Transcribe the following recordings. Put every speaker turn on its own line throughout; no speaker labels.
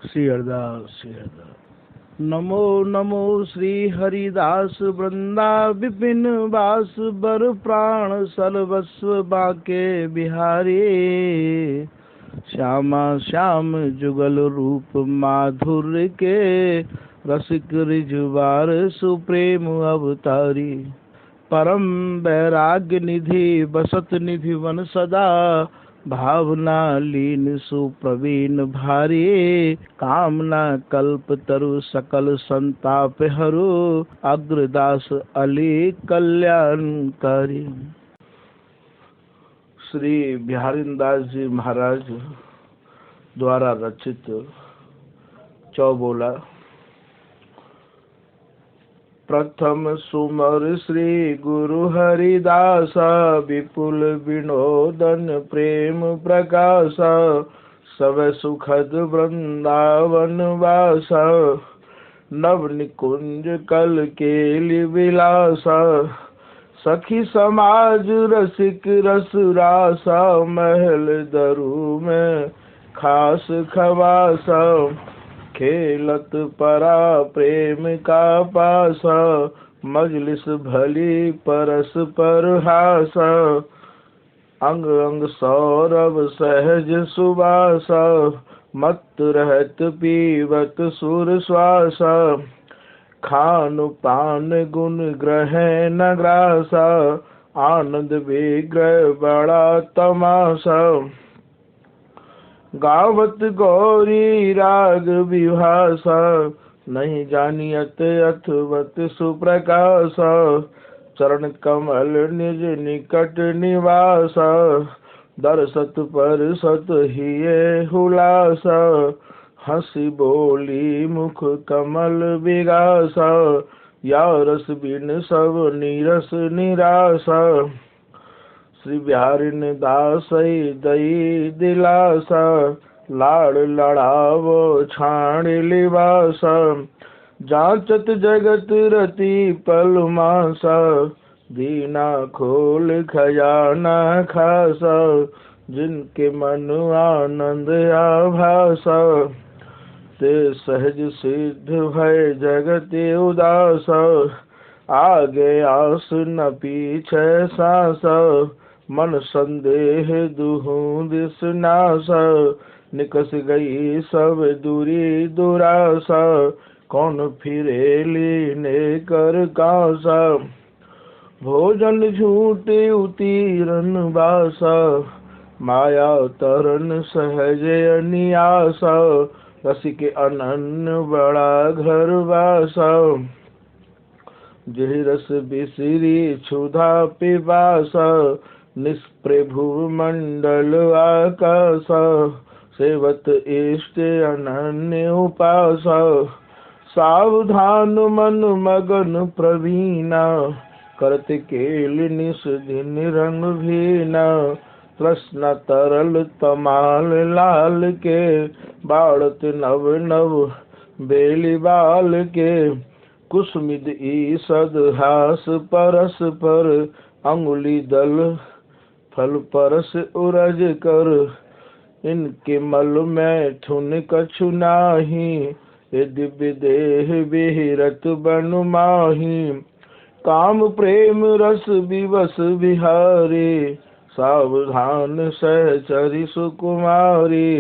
श्री हरिदास श्री हरिदास। नमो नमो श्री हरिदास वृंदा विपिन वास बर प्राण सर्वस्व बाके बिहारी। श्यामा श्याम जुगल रूप माधुर्य के रसिक रिजवार सुप्रेम अवतारी। परम वैराग्य निधि बसत निधि वन सदा भावना लीन सुप्रवीण भारी। कामना कल्प तरु सकल संताप हरु अग्रदास अली कल्याणकारी। श्री बिहारीदास जी महाराज द्वारा रचित चौबोला। प्रथम सुमर श्री गुरु हरिदास विपुल विनोदन प्रेम प्रकाश। सब सुखद वृंदावन वास नव निकुंज कल केलि विलास। सखी समाज रसिक रस रास महल दरु में खास खवास। खेलत परा प्रेम का पास मजलिस भली परस पर हास। अंग अंग सौरभ सहज सुबास मत रहत पीवत सुर श्वास। खान पान गुण ग्रहण ग्रास आनंद विग्रह बड़ा तमाशा। गावत गौरी राग विभास नहीं जानियत अथवत सुप्रकाश। चरण कमल निज निकट निवास दर्शत पर सत हिये हुलास। हंसी बोली मुख कमल विगास या रस बिन सब नीरस निराश। श्री बिहारीदास दई दिलास लाड़ लड़ावो छाण लिबास। जांचत जगत रति पल मास दीना खोल खजाना खास। जिनके मन आनंद आभास ते सहज सिद्ध भय जगत उदास। आगे आस न पीछे सास मन संदेह दुहु दिस नास। निकस गई सब दूरी दुरास कौन फिरे लीने कर कास। भोजन झूठे उतीरन बास माया तरन सहज अनियास। रसिक अनन्य बड़ा घर वास जहि रस बिसरी क्षुधा पिपास। निष्प्रभु मंडल आकाश सेवत इष्ट अनन्य उपास। सावधान मन मगन प्रवीणा करत केल निस दिन रंग भीना। कृष्ण तरल तमाल लाल के बाड़त नव नव बेली बाल के। कुसुमिद ईसद हास परस पर अंगुली दल फल परस उरज कर। इनके मल में ठुन कछु नाही ये दिव्य देह विहिरत बनु माही। काम प्रेम रस विवश बिहारी सावधान सहचरी सुकुमारी।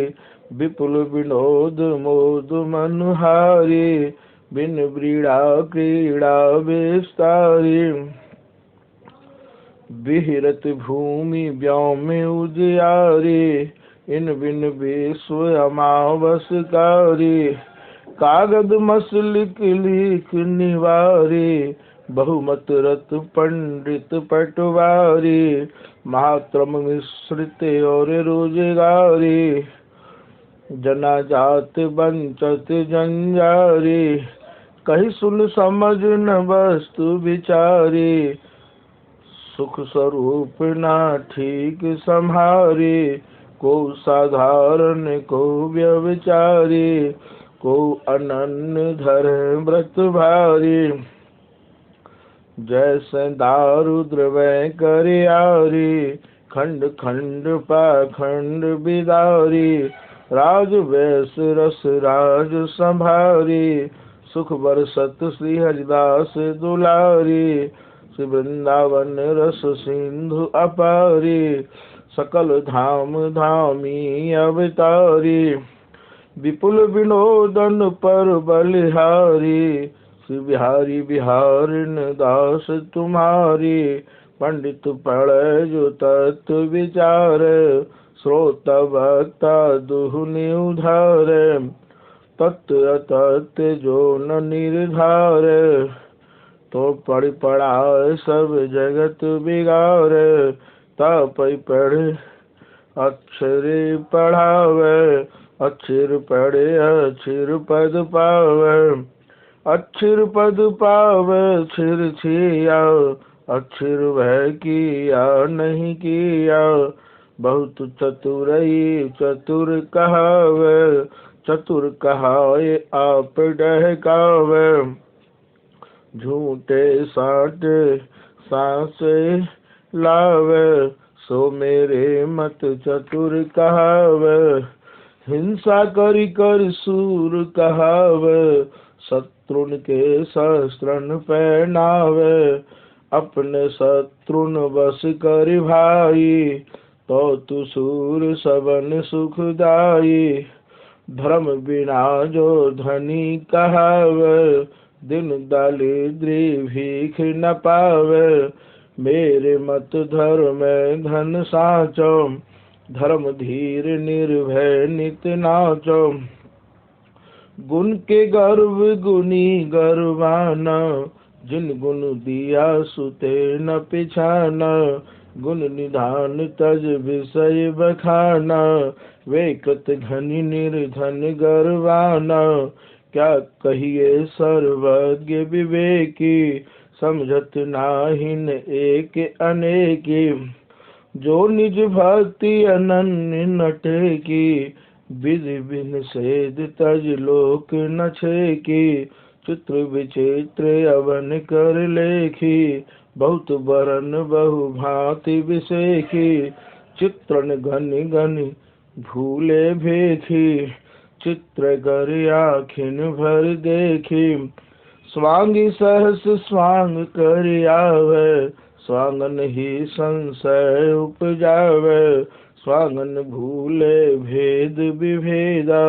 विपुल विनोद मोद मनहारी बिन व्रीड़ा क्रीड़ा विस्तारी। विहिरत भूमि व्योम उजियारी इन बिन विश्व अमावसकारी। कागद मसलिक लिख निवारी बहुमत रत पंडित पटवारी। महात्रम मिश्रित और रोजगारी जना जात बंचत जंजारी। कही सुन समझ न वस्तु विचारी सुख स्वरूप ना ठीक संहारी। को साधारण को व्यविचारी को अनन्य धर व्रत भारी। जैसे दारु द्रवय करियारी खंड खंड पाखंड बिदारी। राज वैस रस राज संभारी, सुख बरसत श्री हरिदास दुलारी। श्री वृंदावन रस सिंधु अपारी, सकल धाम धामी अवतारी। विपुल विनोदन पर बलिहारी, श्री बिहारी बिहारिन दास तुम्हारी। पंडित पढ़े जो तत्व विचार, श्रोता वक्ता दुहनि उधार। तत्व अतत्व जो न निर्धार, तो पढ़ पढ़ाए सब जगत बिगाड़। तापै पढ़े अक्षर पढ़ावे, अक्षर पढ़े अक्षर पद पावे। अक्षर पद पावे अक्षर छिया, अक्षर वह किया नहीं किया। बहुत चतुरई चतुर कहावे, चतुर कहाए आप डहकावे। झूठे साटे सांसे लावे, सो मेरे मत चतुर कहावे। हिंसा करी कर सूर कहावे, शत्रुन के शस्त्रन पहनावे। अपने शत्रुन बस कर भाई, तो तु सूर सबन सुखदाई। धर्म बिना जो धनी कहावे, दिन दरिद्री भीख न पावे। मेरे मत धर्म धन साचो, धर्म धीर निर्भय नित नाचो। गुण के गर्व गुनी गर्वाना, जिन गुण दिया सुते न पिछाना। गुण निधान तज विषय बखाना, वे कृत घनी निर्धन गर्वाना। क्या कहिए सर्वज्ञ विवेकी, समझत नाहिन एक अनेकी। जो निज भक्ति अनन्य नटे की, विधि बिन सेद तज लोक न छेकी। चित्र विचित्र अवन कर लेखी, बहुत बरन बहु भांति विसेखी। चित्रन घनि घनि भूले भेखी, चित्र कर आखिन भर देखी। स्वांगी सहस स्वांग कर आवे, स्वांगन ही संशय उपजावे। स्वांगन भूले भेद विभेदा,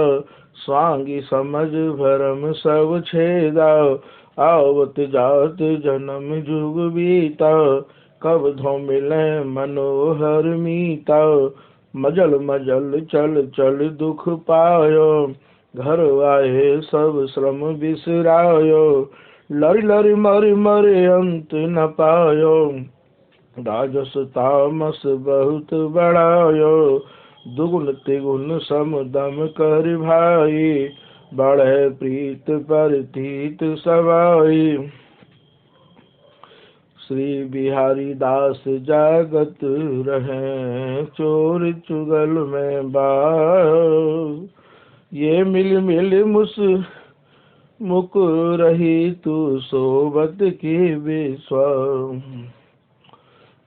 स्वांगी समझ भरम सब छेदा। आवत जात जन्म जुग बीता, कब धो मिले मनोहर मीता। मजल मजल चल चल दुख पायो, घर आए सब श्रम बिसरायो। लरि लरि मरि मरि अंत न पायो, राजस तामस बहुत बढ़ायो। दुगुन तिगुन सम दम कर भाई, बढ़े प्रीत परतीत सवाई। श्री बिहारी दास जागत रहे, चोर चुगल में बाज। ये मिल मिल मुस मुक रही तू सोबत की विश्वास।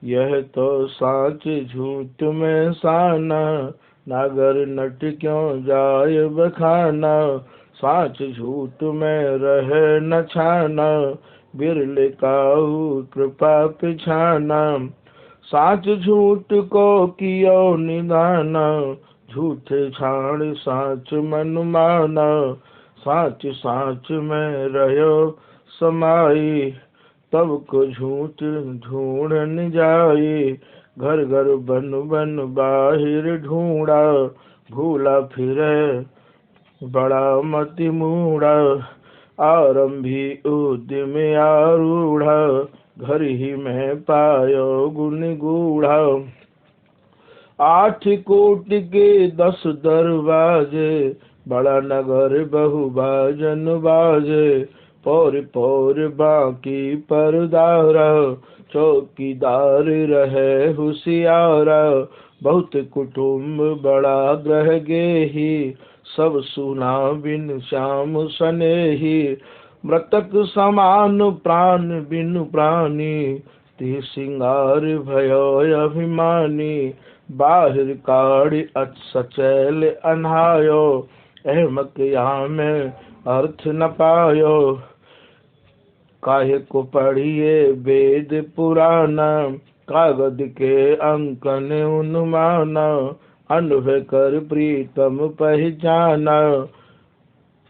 यह तो साच झूठ में साना, नागर नट क्यों जाय बखाना। साच झूठ में रहे न छाना, बिरले काहू कृपा पिछाना। साच झूठ को कियो निदाना, झूठे छाड़ साच मन माना। साच साच में रहो समाई, तब को झूठ ढूंढन जाई। घर घर बन बन बाहिर ढूंढा, भूला फिरे बड़ा मति मूढ़ा। आरंभी उद्यम आरूढ़ा, घर ही में पायो गुण गूढ़ा। 8 कोट के 10 दरवाजे, बड़ा नगर बहु बाजन बाजे। पौर पौर बाकी परदारा, चौकीदार रहे होशियारा। बहुत कुटुम्ब बड़ा ग्रह गेही, सब सुना बिन श्याम सनेही। मृतक समान प्राण बिनु प्राणी, ती सिंगार भयो अभिमानी। बाहिर काढ़ी सचैल अन्हायो, अहमक यहाँ में अर्थ न पायो। काहे को पढ़िए वेद पुराण, कागज के अंकन उन्मान। अनुभव कर प्रीतम पहचाना,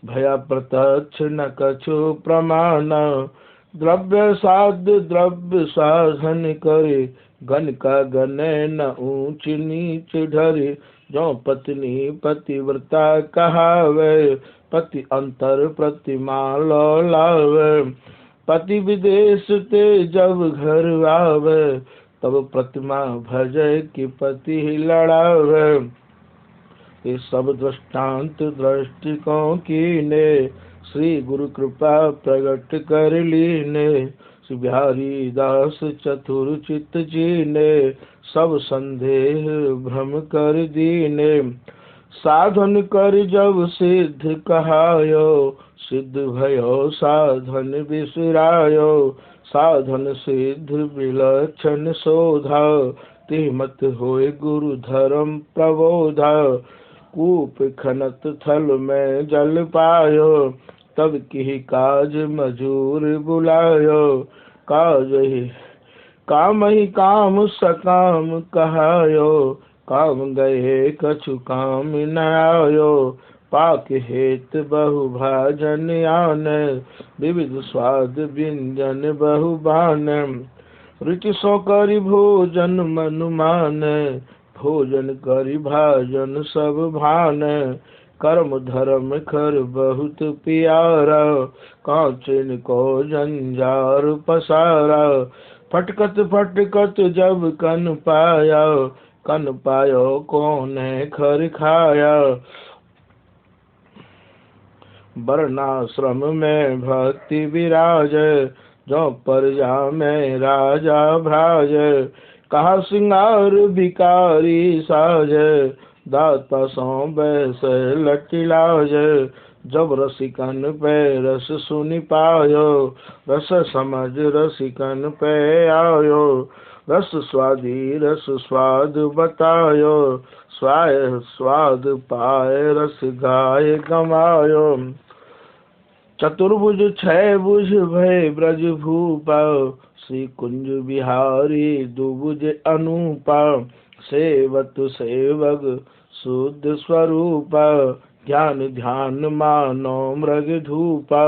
भया प्रत्यक्ष न कछु प्रमाण। द्रव्य साधन करे, गण का गने न ऊंच नीच ढरे। जो पत्नी पतिव्रता कहावे, पति अंतर प्रतिमा लावे। पति विदेश ते जब घर आवे, तब प्रतिमा भजे कि पति ही लड़ावे। ये सब दृष्टांत दृष्टिकों की ने, श्री गुरु कृपा प्रकट कर लीने। श्री बिहारी दास चतुर चित जी ने, सब संदेह भ्रम कर दीने। साधन कर जब सिद्ध कहायो, सिद्ध भयो साधन बिसरायो। साधन सिद्ध विलक्षण शोधा, ते मत होए गुरु धर्म प्रबोधा। कूप खनत थल में जल पायो, तब की काज मजूर बुलायो। काज ही काम सकाम कहायो, काम गए कछु काम न आयो। पाक हेत बहु भाजन आन, विविध स्वाद व्यंजन बहु बान। रुचि सो करि भोजन मनु मान, भोजन करि भाजन सब भान। कर्म धर्म कर बहुत प्यारा, कांचन को जंजार पसारा। फटकत जब कन पायो कोने खर खाया। वर्णाश्रम में भक्ति विराज, जो प्रजा में राजा भ्राज। कहा सिंगार भिकारी साज, दाता सो बैस लटिलाज। जब रसिकन पे रस सुनि पायो, रस समझ रसिकन पे आयो। रस स्वादी रस स्वाद बतायो, स्वाद पाए रस गाय गमायो। चतुर्भुज छह भुज भय ब्रज भूपा, श्री कुंज बिहारी दुभुज अनूपा। सेवक शुद्ध स्वरूपा, ज्ञान ध्यान मानो मृग धूपा।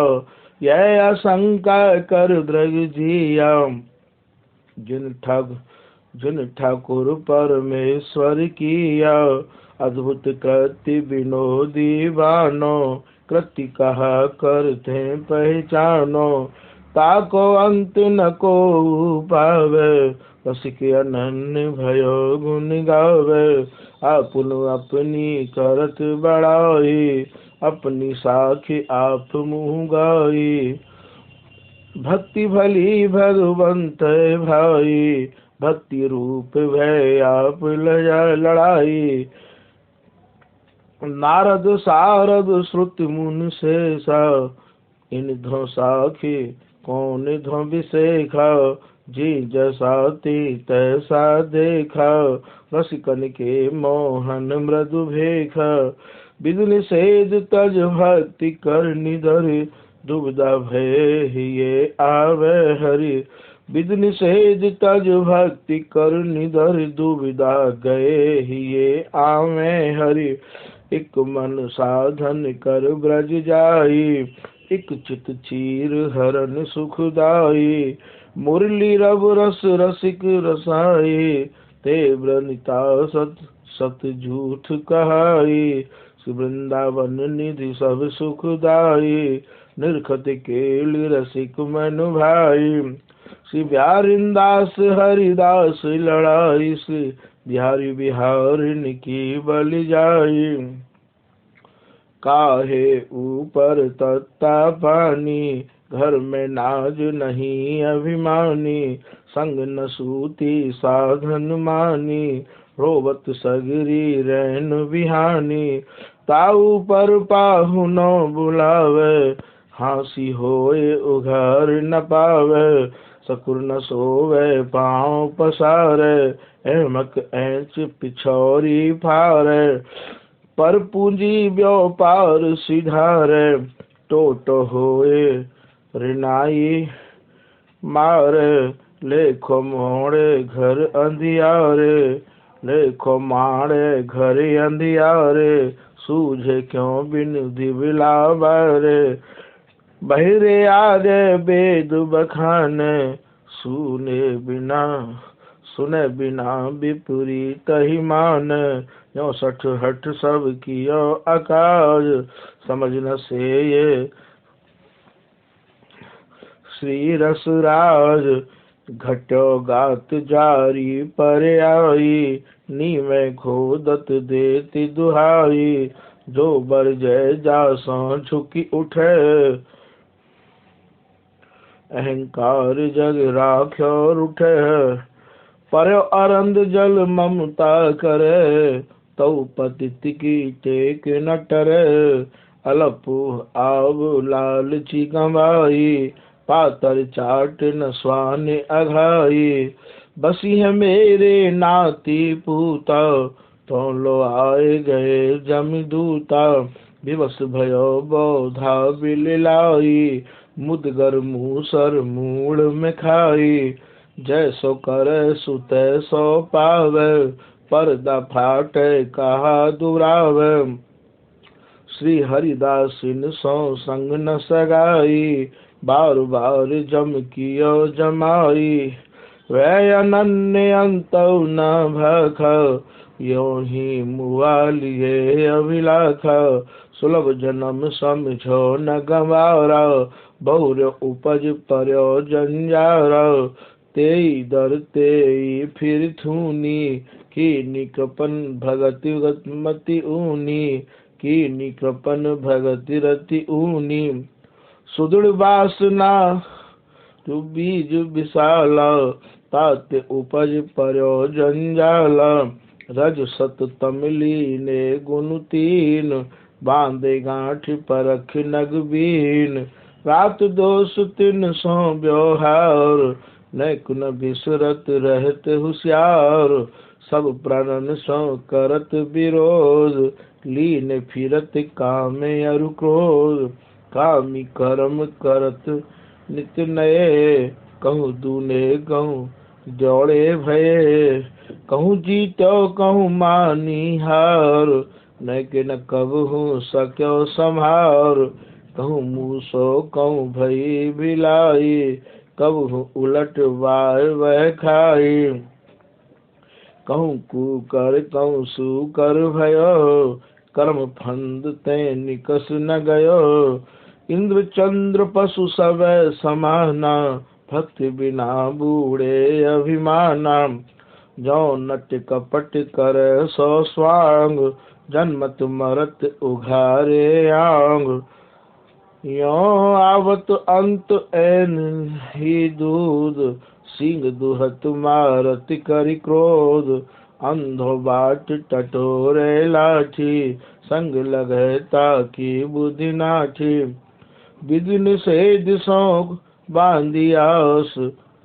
यह आशंका कर दृग जिया, जिन ठाकुर परमेश्वर किया। अद्भुत कृति विनोदी बानो, कृति कहा करते पहचानो। ताको अंत न को पावे, रसिक अनन्य भयो गुण गावे। आपुन अपनी करत बड़ाई, अपनी साखी आप मुँह गाई। भक्ति भली भगवंत भाई, भक्ति रूप भय आप लड़ाई। नारद सारद श्रुति मुन शेषा, इन धो साखी कौन धो विशेखा। जी जैसा तैसा देखा, रसिकन के मोहन मृदु भेखा। विधि निषेध तज भक्ति कर निधर, दुविधा भय ये आवे हरि। विधि निषेध तज भक्ति कर निधर, दुविधा गए ये आवे हरि। एक मन साधन कर ब्रज जाई, एक चित चीर हरन सुखदाई। मुरली रब रस रसिक रसाई, ते व्रणिता सत झूठ कहाई। वृंदावन निधि सब सुखदाई, निरखत केल रसिक मन भाई। श्री बिहारीदास हरिदास लड़ाई, श्री बिहारी बिहारिन की बलि जाई। काहे ऊपर तत्ता पानी, घर में नाज नहीं अभिमानी। संग न सूती साधन मानी, रोवत सगरी रैन बिहानी। ताऊ पर पाहुनो बुलावे, हाँसी होए उघार न पावे, सकुर न सोवे पाँव पसारे, एमक ऐच पिछौरी फारे, पर पूंजी व्यापार सिधारे, टोट होए रिनाई मारे, लेखो मोड़े घर अंधियारे, लेखो मारे घर अंधियारे, सूझे क्यों बिन दिवला बारे, बहिरे आगे वेद बखाने, सुने बिना विपरीत ही माने, यो सठ हठ सब कियो आकाज, समझ न से ये श्री रसराज, घटो गात जारी पर आई, नीवे खोदत देती दुहाई, जो बर जय जासों झुकी उठे, अहंकार जग राख्यो उठे, पर्यो अरंद जल ममता करे, तौ पतित की टेक न टरे, अलपु आव लालची गंवाई, पातर चाट न स्वान अघाई, बसी है मेरे नाती पूता, तो लो आए गए जमदूता, विवश भयो बोधा बिलाई, मुदगर मूसर मूड़ में खाई, जैसो करे सुते सो पावे, पर्दा फाटे कहा दुरावे, श्री हरिदासिन सो संग न सगाई, बार बार जम कियो जमाई, वै अनन्य अंत न भख, यो ही मुआलिए अभिलाख, सुलभ जन्म समझो न गंवारा, बहुर उपज पर्यो जंजारा, तेई दर तेई फिर थूनी, की निकपन भगति मति ऊनी, की निकपन भगति रति ऊनी, सुदृढ़ वासना तु बीज विशाला, तात उपज पर्यो जंजाला, रज सत तमली ने गुण तीन, बांधे गांठ परख नग बीन, रात दोष तिन सो व्यवहार, न कुन बिसरत रहत हुसियार, सब प्राणन सो करत विरोध, लीन फिरत काम अरु क्रोध, कामी कर्म करत नित नये, कहूँ दूने कहूँ दौड़े भये, कहूँ जीतो कहूँ मानी हार, न के न कब हूँ सक्यो संहार, कहूँ मूसो कहूँ भई बिलाई, कब हूँ उलट वाय वह खाई, कहूँ कुकर कहूँ सुकर भयो, कर्म फंद ते निकस न गयो, इंद्र चंद्र पशु सब समाना, भक्ति बिना बूढ़े अभिमाना, जो नट कपट कर सो स्वांग, जन्मत मरत उघारे आंग, यो आवत अंत एन ही दूध, सिंह दुहत मारत करि क्रोध, अंधो बाट टटोरे लाठी, संग लगे ताकि बुद्धि नाठी, विधि निषेध सो बांधी आस,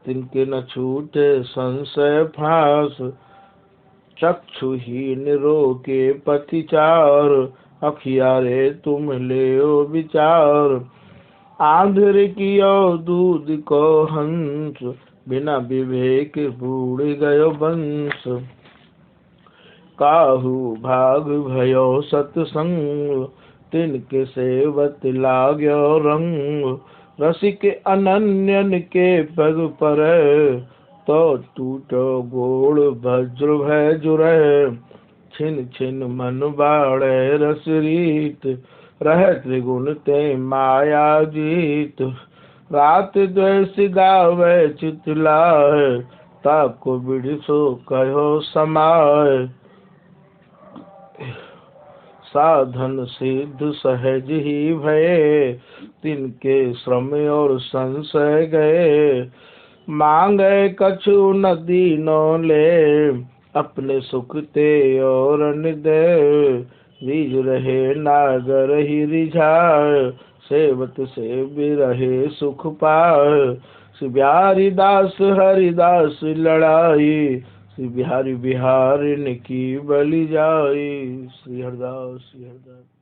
तिनके न छूटे संशय फास, चक्षुहीन रोके पथिचार, अखियारे तुम लेओ विचार, आंध्र कियो दूध को हंस, बिना विवेक बूढ़ गयो बंश, काहू भाग भयो सतसंग, तिनके सेवत लाग्यो रंग, रसिक अनन्यन के पग परे, तो टूटो गोड़ वज्र भय जुरे, छिन छिन मन बाड़े रस रीत, रह त्रिगुण ते माया जीत, रात द्वेष गावे चित लाए, ताको बिड़ सो कहो समाए, साधन सिद्ध सहज ही भये, तिनके श्रम और संशय गए, मांगे कछु न दीनो ले, अपने सुख ते और दे, रिझ रहे नागर ही रिझाए, सेवत से बिरहे सुख पाए। श्री बिहारी दास हरिदास लड़ाई, श्री बिहारी बिहारिन की बलि जाई। श्री हरिदास श्री हरिदास।